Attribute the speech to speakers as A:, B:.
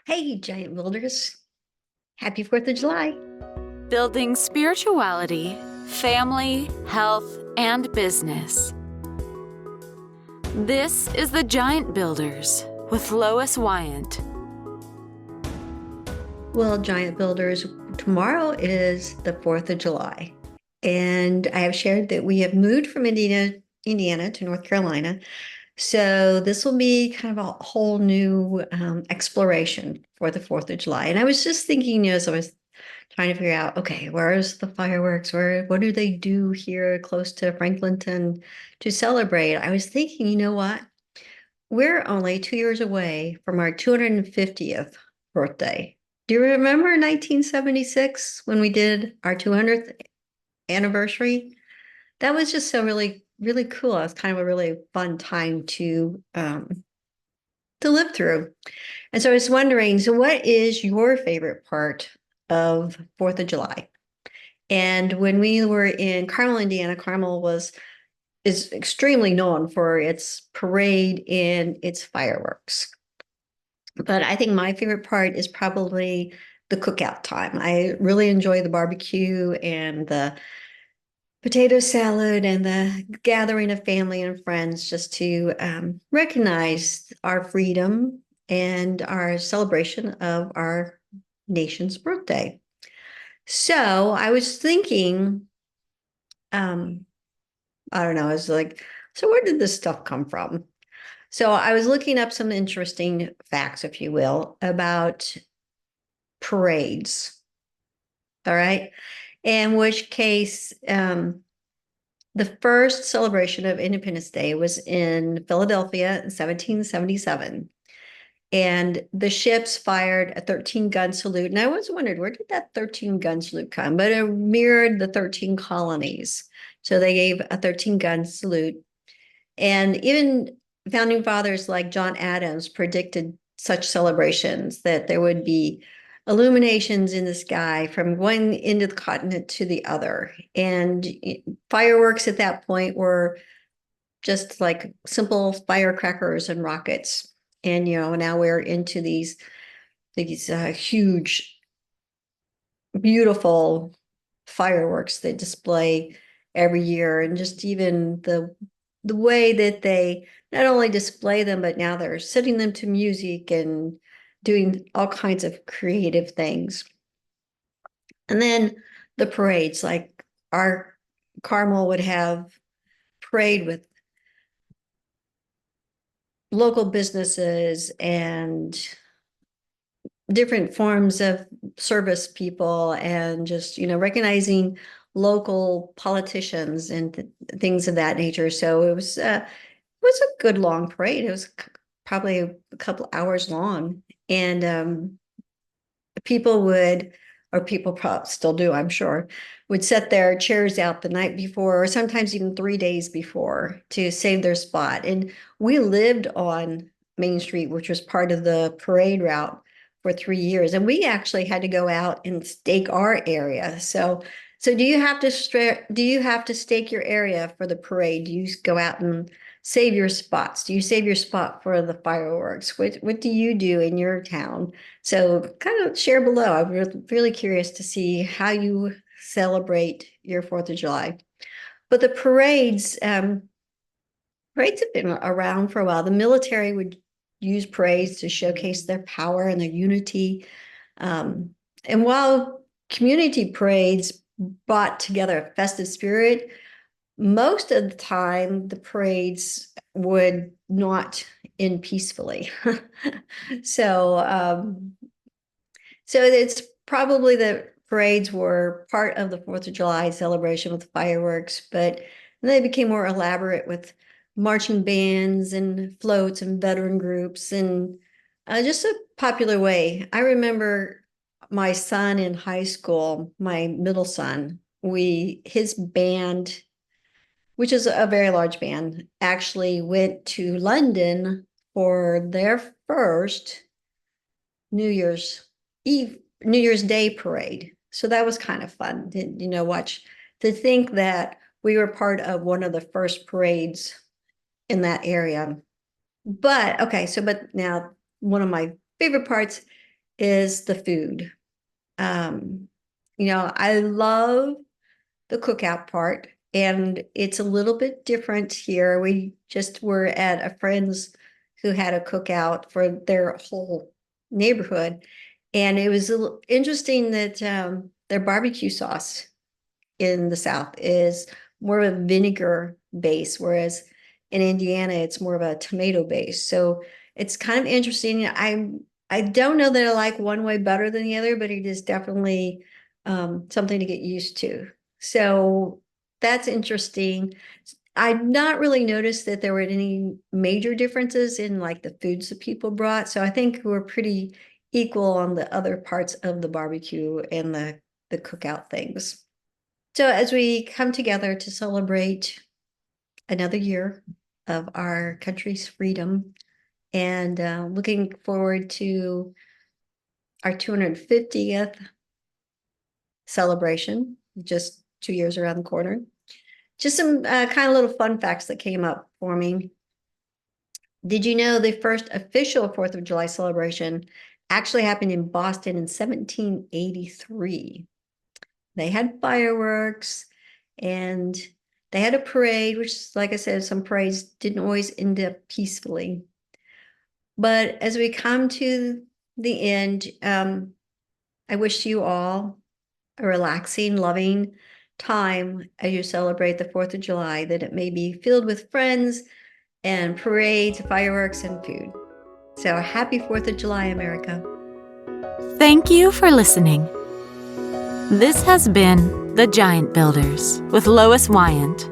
A: Hey, giant builders. Happy 4th of July.
B: Building spirituality, family, health, and business. This is the Giant Builders with Lois Wyant.
A: Well, giant builders, tomorrow is the 4th of July. And I have shared that we have moved from Indiana to North Carolina. So this will be kind of a whole new exploration for the 4th of July. And I was just thinking, as I was trying to figure out, okay, where's the fireworks? What do they do here close to Franklinton to celebrate? I was thinking, you know what? We're only 2 years away from our 250th birthday. Do you remember 1976 when we did our 200th anniversary? That was just so really, really cool. It was kind of a really fun time to live through. And so I was wondering, so what is your favorite part of 4th of July? And when we were in Carmel, Indiana, Carmel is extremely known for its parade and its fireworks. But I think my favorite part is probably the cookout time. I really enjoy the barbecue and the potato salad and the gathering of family and friends just to recognize our freedom and our celebration of our nation's birthday. So I was thinking, um, I don't know, I was like, so where did this stuff come from? So I was looking up some interesting facts, if you will, about parades. All right. In which case, the first celebration of Independence Day was in Philadelphia in 1777. And the ships fired a 13-gun salute. And I always wondered, where did that 13-gun salute come? But it mirrored the 13 colonies. So they gave a 13-gun salute. And even founding fathers like John Adams predicted such celebrations, that there would be illuminations in the sky from one end of the continent to the other. And fireworks at that point were just like simple firecrackers and rockets. And now we're into these huge, beautiful fireworks they display every year, and just even the way that they not only display them, but now they're setting them to music and doing all kinds of creative things. And then the parades, like our Carmel would have parade with local businesses and different forms of service people, and just recognizing local politicians and things of that nature. So it was a good long parade. It was probably a couple hours long, and people would, or people probably still do, I'm sure, would set their chairs out the night before, or sometimes even 3 days before, to save their spot. And we lived on Main Street, which was part of the parade route for 3 years. And we actually had to go out and stake our area. So do you have to stake your area for the parade? Do you go out and save your spots? Do you save your spot for the fireworks? What do you do in your town? So kind of share below. I'm really curious to see how you celebrate your 4th of July. But the parades have been around for a while. The military would use parades to showcase their power and their unity. And while community parades brought together a festive spirit, most of the time the parades would not end peacefully. so so it's probably the parades were part of the 4th of July celebration with fireworks, but they became more elaborate with marching bands and floats and veteran groups, and just a popular way. I remember my son in high school, my middle son, his band, which is a very large band, actually went to London for their first New Year's Eve, New Year's Day parade. So that was kind of fun to, watch, to think that we were part of one of the first parades in that area. But okay, but now one of my favorite parts is the food. I love the cookout part, and it's a little bit different here. We just were at a friend's who had a cookout for their whole neighborhood, and it was interesting that their barbecue sauce in the South is more of a vinegar base, whereas in Indiana it's more of a tomato base. So it's kind of interesting. I don't know that I like one way better than the other, but it is definitely something to get used to. So that's interesting. I've not really noticed that there were any major differences in like the foods that people brought. So I think we're pretty equal on the other parts of the barbecue and the cookout things. So as we come together to celebrate another year of our country's freedom and looking forward to our 250th celebration, just 2 years around the corner. Just some kind of little fun facts that came up for me. Did you know the first official 4th of July celebration actually happened in Boston in 1783? They had fireworks and they had a parade, which, like I said, some parades didn't always end up peacefully. But as we come to the end, I wish you all a relaxing, loving time as you celebrate the 4th of July, that it may be filled with friends and parades, fireworks, and food. So happy 4th of July, America.
B: Thank you for listening. This has been The Giant Builders with Lois Wyant.